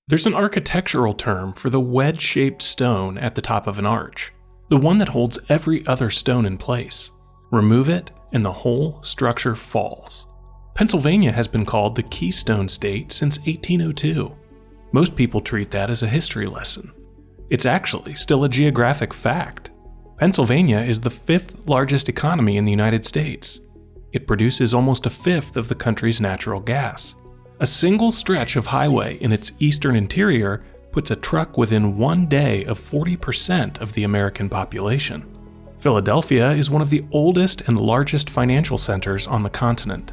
There's an architectural term for the wedge-shaped stone at the top of an arch, the one that holds every other stone in place. Remove it, and the whole structure falls. Pennsylvania has been called the Keystone State since 1802. Most people treat that as a history lesson. It's actually still a geographic fact. Pennsylvania is the 5th largest economy in the United States. It produces almost a fifth of the country's natural gas. A single stretch of highway in its eastern interior puts a truck within one day of 40% of the American population. Philadelphia is one of the oldest and largest financial centers on the continent.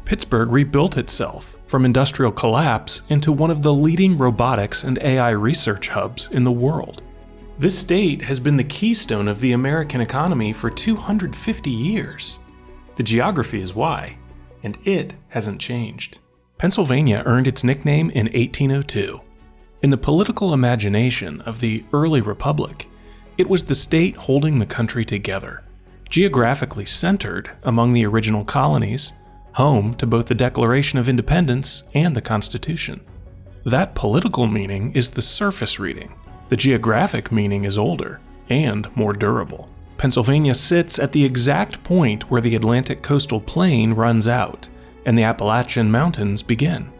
Pittsburgh rebuilt itself from industrial collapse into one of the leading robotics and AI research hubs in the world. This state has been the keystone of the American economy for 250 years. The geography is why, and it hasn't changed. Pennsylvania earned its nickname in 1802. In the political imagination of the early republic, it was the state holding the country together, geographically centered among the original colonies, home to both the Declaration of Independence and the Constitution. That political meaning is the surface reading. The geographic meaning is older and more durable. Pennsylvania sits at the exact point where the Atlantic coastal plain runs out and the Appalachian Mountains begin.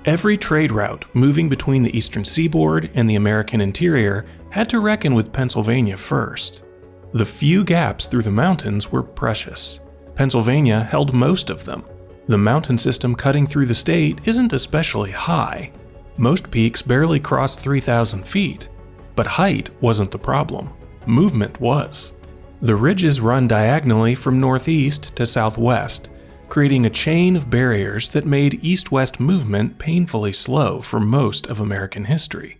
Every trade route moving between the eastern seaboard and the American interior had to reckon with Pennsylvania first. The few gaps through the mountains were precious. Pennsylvania held most of them. The mountain system cutting through the state isn't especially high. Most peaks barely cross 3,000 feet, but height wasn't the problem. Movement was. The ridges run diagonally from northeast to southwest, creating a chain of barriers that made east-west movement painfully slow for most of American history.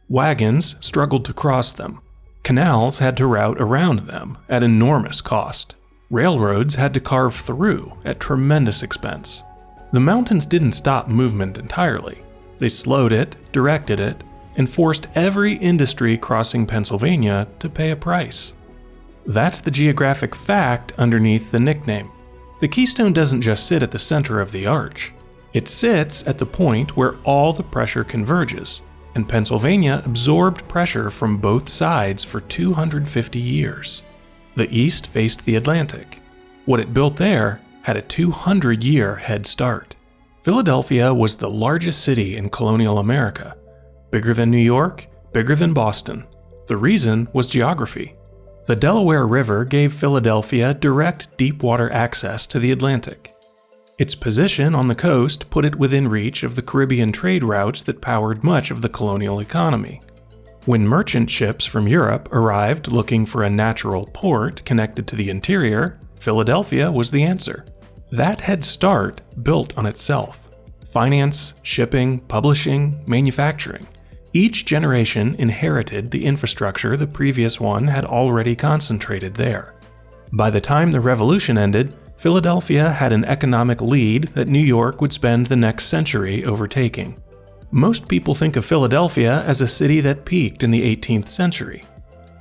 Wagons struggled to cross them. Canals had to route around them at enormous cost. Railroads had to carve through at tremendous expense. The mountains didn't stop movement entirely. They slowed it, directed it, and forced every industry crossing Pennsylvania to pay a price. That's the geographic fact underneath the nickname. The keystone doesn't just sit at the center of the arch. It sits at the point where all the pressure converges, and Pennsylvania absorbed pressure from both sides for 250 years. The east faced the Atlantic. What it built there had a 200-year head start. Philadelphia was the largest city in colonial America. Bigger than New York, bigger than Boston. The reason was geography. The Delaware River gave Philadelphia direct deep-water access to the Atlantic. Its position on the coast put it within reach of the Caribbean trade routes that powered much of the colonial economy. When merchant ships from Europe arrived looking for a natural port connected to the interior, Philadelphia was the answer. That head start built on itself. Finance, shipping, publishing, manufacturing. Each generation inherited the infrastructure the previous one had already concentrated there. By the time the Revolution ended, Philadelphia had an economic lead that New York would spend the next century overtaking. Most people think of Philadelphia as a city that peaked in the 18th century.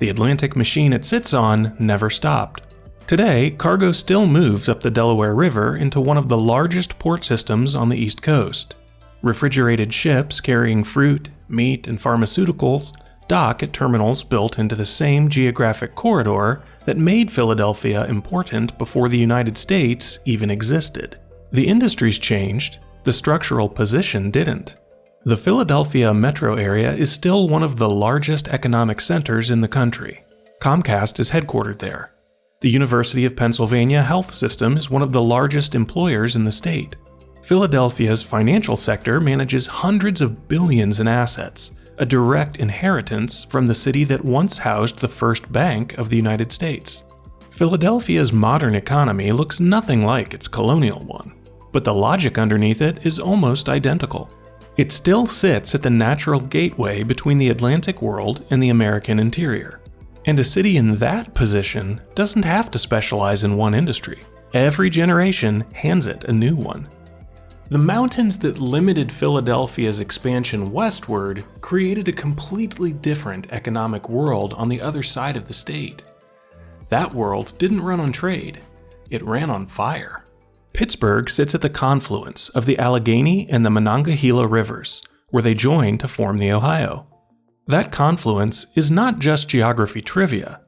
The Atlantic machine it sits on never stopped. Today, cargo still moves up the Delaware River into one of the largest port systems on the East Coast. Refrigerated ships carrying fruit, meat, and pharmaceuticals dock at terminals built into the same geographic corridor that made Philadelphia important before the United States even existed. The industries changed, the structural position didn't. The Philadelphia metro area is still one of the largest economic centers in the country. Comcast is headquartered there. The University of Pennsylvania health system is one of the largest employers in the state. Philadelphia's financial sector manages hundreds of billions in assets, a direct inheritance from the city that once housed the first bank of the United States. Philadelphia's modern economy looks nothing like its colonial one, but the logic underneath it is almost identical. It still sits at the natural gateway between the Atlantic world and the American interior. And a city in that position doesn't have to specialize in one industry. Every generation hands it a new one. The mountains that limited Philadelphia's expansion westward created a completely different economic world on the other side of the state. That world didn't run on trade, it ran on fire. Pittsburgh sits at the confluence of the Allegheny and the Monongahela rivers, where they joined to form the Ohio. That confluence is not just geography trivia.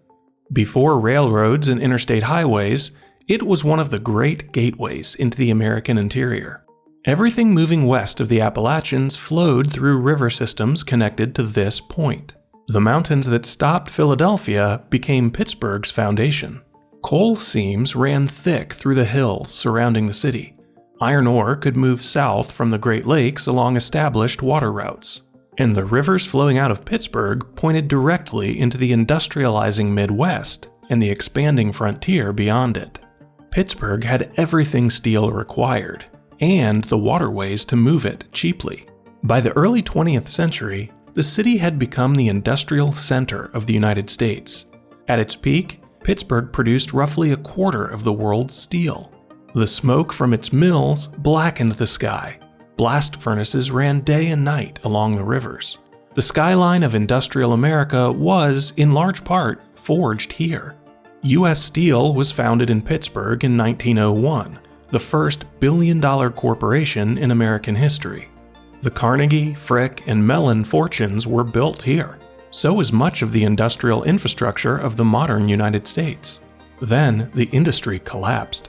Before railroads and interstate highways, it was one of the great gateways into the American interior. Everything moving west of the Appalachians flowed through river systems connected to this point. The mountains that stopped Philadelphia became Pittsburgh's foundation. Coal seams ran thick through the hills surrounding the city. Iron ore could move south from the Great Lakes along established water routes. And the rivers flowing out of Pittsburgh pointed directly into the industrializing Midwest and the expanding frontier beyond it. Pittsburgh had everything steel required, and the waterways to move it cheaply. By the early 20th century, the city had become the industrial center of the United States. At its peak, Pittsburgh produced roughly a quarter of the world's steel. The smoke from its mills blackened the sky. Blast furnaces ran day and night along the rivers. The skyline of industrial America was, in large part, forged here. U.S. Steel was founded in Pittsburgh in 1901, the first billion-dollar corporation in American history. The Carnegie, Frick, and Mellon fortunes were built here. So was much of the industrial infrastructure of the modern United States. Then, the industry collapsed.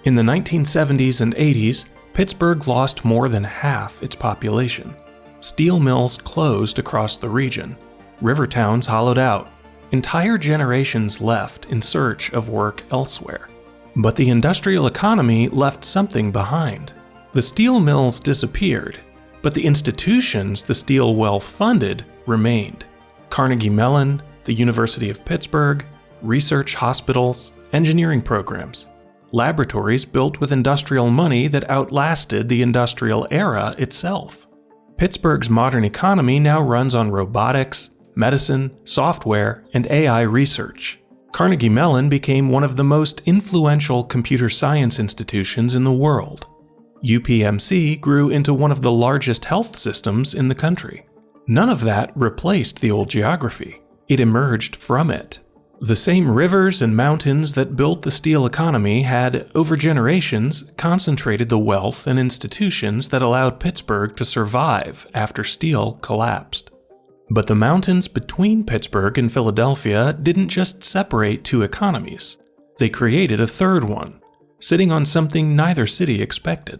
In the 1970s and 80s, Pittsburgh lost more than half its population. Steel mills closed across the region. River towns hollowed out. Entire generations left in search of work elsewhere. But the industrial economy left something behind. The steel mills disappeared, but the institutions the steel wealth funded remained. Carnegie Mellon, the University of Pittsburgh, research hospitals, engineering programs, laboratories built with industrial money that outlasted the industrial era itself. Pittsburgh's modern economy now runs on robotics, medicine, software, and AI research. Carnegie Mellon became one of the most influential computer science institutions in the world. UPMC grew into one of the largest health systems in the country. None of that replaced the old geography. It emerged from it. The same rivers and mountains that built the steel economy had, over generations, concentrated the wealth and institutions that allowed Pittsburgh to survive after steel collapsed. But the mountains between Pittsburgh and Philadelphia didn't just separate two economies. They created a third one, sitting on something neither city expected.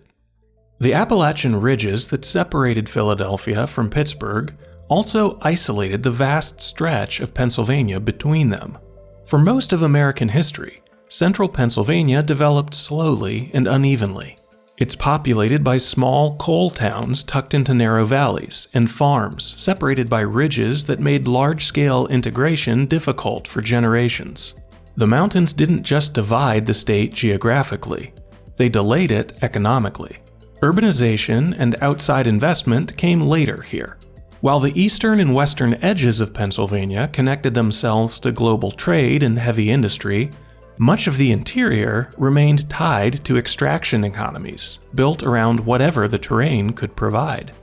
The Appalachian ridges that separated Philadelphia from Pittsburgh also isolated the vast stretch of Pennsylvania between them. For most of American history, central Pennsylvania developed slowly and unevenly. It's populated by small coal towns tucked into narrow valleys and farms separated by ridges that made large-scale integration difficult for generations. The mountains didn't just divide the state geographically, they delayed it economically. Urbanization and outside investment came later here. While the eastern and western edges of Pennsylvania connected themselves to global trade and heavy industry, much of the interior remained tied to extraction economies, built around whatever the terrain could provide.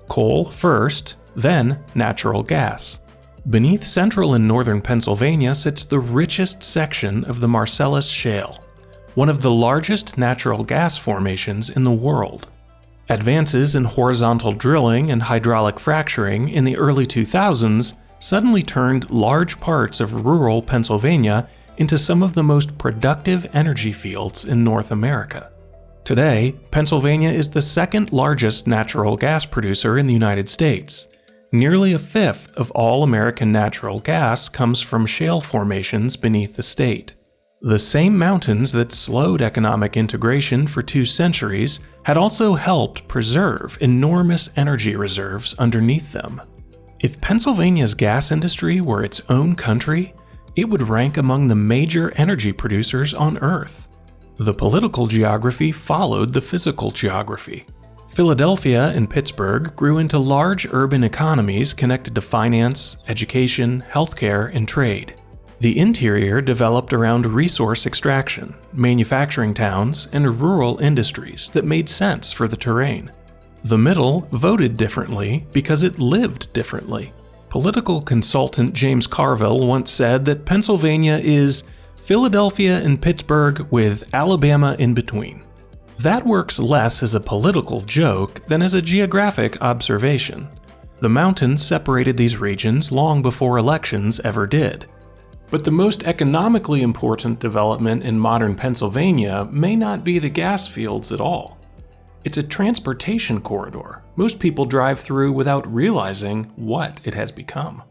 Coal first, then natural gas. Beneath central and northern Pennsylvania sits the richest section of the Marcellus Shale, one of the largest natural gas formations in the world. Advances in horizontal drilling and hydraulic fracturing in the early 2000s suddenly turned large parts of rural Pennsylvania into some of the most productive energy fields in North America. Today, Pennsylvania is the second largest natural gas producer in the United States. Nearly a fifth of all American natural gas comes from shale formations beneath the state. The same mountains that slowed economic integration for 2 centuries had also helped preserve enormous energy reserves underneath them. If Pennsylvania's gas industry were its own country, it would rank among the major energy producers on Earth. The political geography followed the physical geography. Philadelphia and Pittsburgh grew into large urban economies connected to finance, education, healthcare, and trade. The interior developed around resource extraction, manufacturing towns, and rural industries that made sense for the terrain. The middle voted differently because it lived differently. Political consultant James Carville once said that Pennsylvania is Philadelphia and Pittsburgh with Alabama in between. That works less as a political joke than as a geographic observation. The mountains separated these regions long before elections ever did. But the most economically important development in modern Pennsylvania may not be the gas fields at all. It's a transportation corridor most people drive through without realizing what it has become.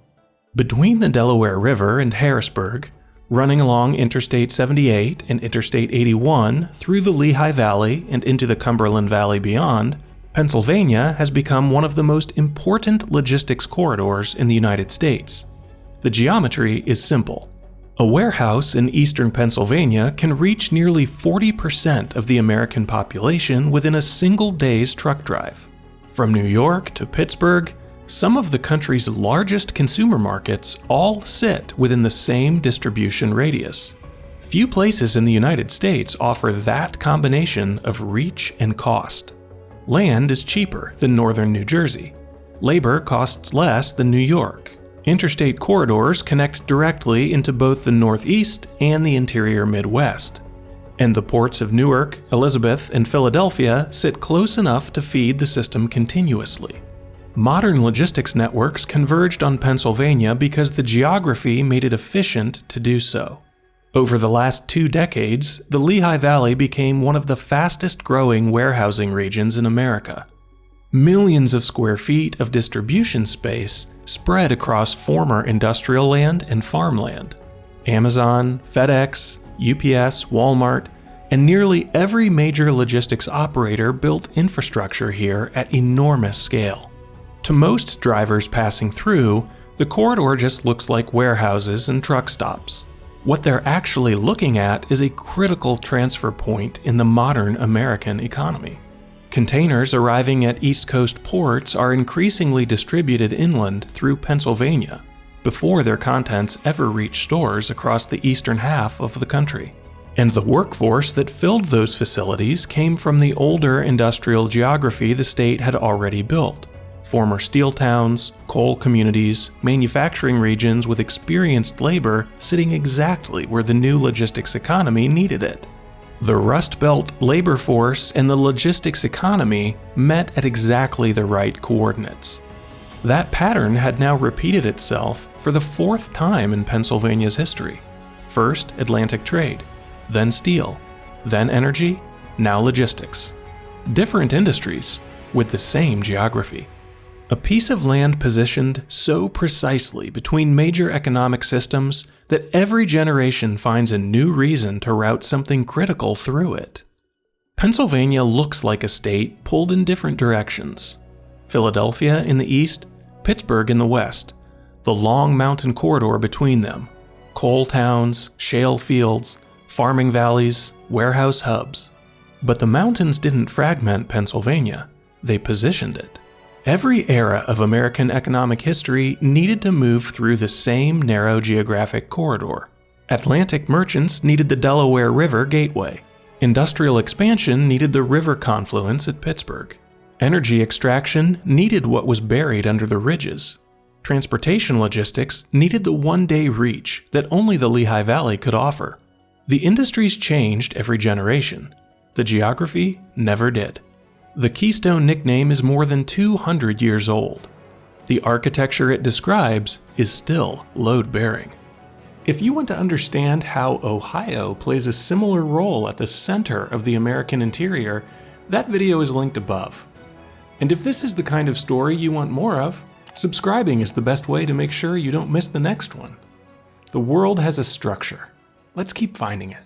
Between the Delaware River and Harrisburg, running along Interstate 78 and Interstate 81 through the Lehigh Valley and into the Cumberland Valley beyond, Pennsylvania has become one of the most important logistics corridors in the United States. The geometry is simple. A warehouse in eastern Pennsylvania can reach nearly 40% of the American population within a single day's truck drive. From New York to Pittsburgh, some of the country's largest consumer markets all sit within the same distribution radius. Few places in the United States offer that combination of reach and cost. Land is cheaper than northern New Jersey. Labor costs less than New York. Interstate corridors connect directly into both the Northeast and the interior Midwest. And the ports of Newark, Elizabeth, and Philadelphia sit close enough to feed the system continuously. Modern logistics networks converged on Pennsylvania because the geography made it efficient to do so. Over the last 2 decades, the Lehigh Valley became one of the fastest-growing warehousing regions in America. Millions of square feet of distribution space spread across former industrial land and farmland. Amazon, FedEx, UPS, Walmart, and nearly every major logistics operator built infrastructure here at enormous scale. To most drivers passing through, the corridor just looks like warehouses and truck stops. What they're actually looking at is a critical transfer point in the modern American economy. Containers arriving at East Coast ports are increasingly distributed inland through Pennsylvania before their contents ever reach stores across the eastern half of the country. And the workforce that filled those facilities came from the older industrial geography the state had already built. Former steel towns, coal communities, manufacturing regions with experienced labor sitting exactly where the new logistics economy needed it. The Rust Belt labor force and the logistics economy met at exactly the right coordinates. That pattern had now repeated itself for the 4th time in Pennsylvania's history. First, Atlantic trade, then steel, then energy, now logistics. Different industries with the same geography. A piece of land positioned so precisely between major economic systems that every generation finds a new reason to route something critical through it. Pennsylvania looks like a state pulled in different directions. Philadelphia in the east, Pittsburgh in the west, the long mountain corridor between them, coal towns, shale fields, farming valleys, warehouse hubs. But the mountains didn't fragment Pennsylvania, they positioned it. Every era of American economic history needed to move through the same narrow geographic corridor. Atlantic merchants needed the Delaware River gateway. Industrial expansion needed the river confluence at Pittsburgh. Energy extraction needed what was buried under the ridges. Transportation logistics needed the one-day reach that only the Lehigh Valley could offer. The industries changed every generation. The geography never did. The Keystone nickname is more than 200 years old. The architecture it describes is still load-bearing. If you want to understand how Ohio plays a similar role at the center of the American interior, that video is linked above. And if this is the kind of story you want more of, subscribing is the best way to make sure you don't miss the next one. The world has a structure. Let's keep finding it.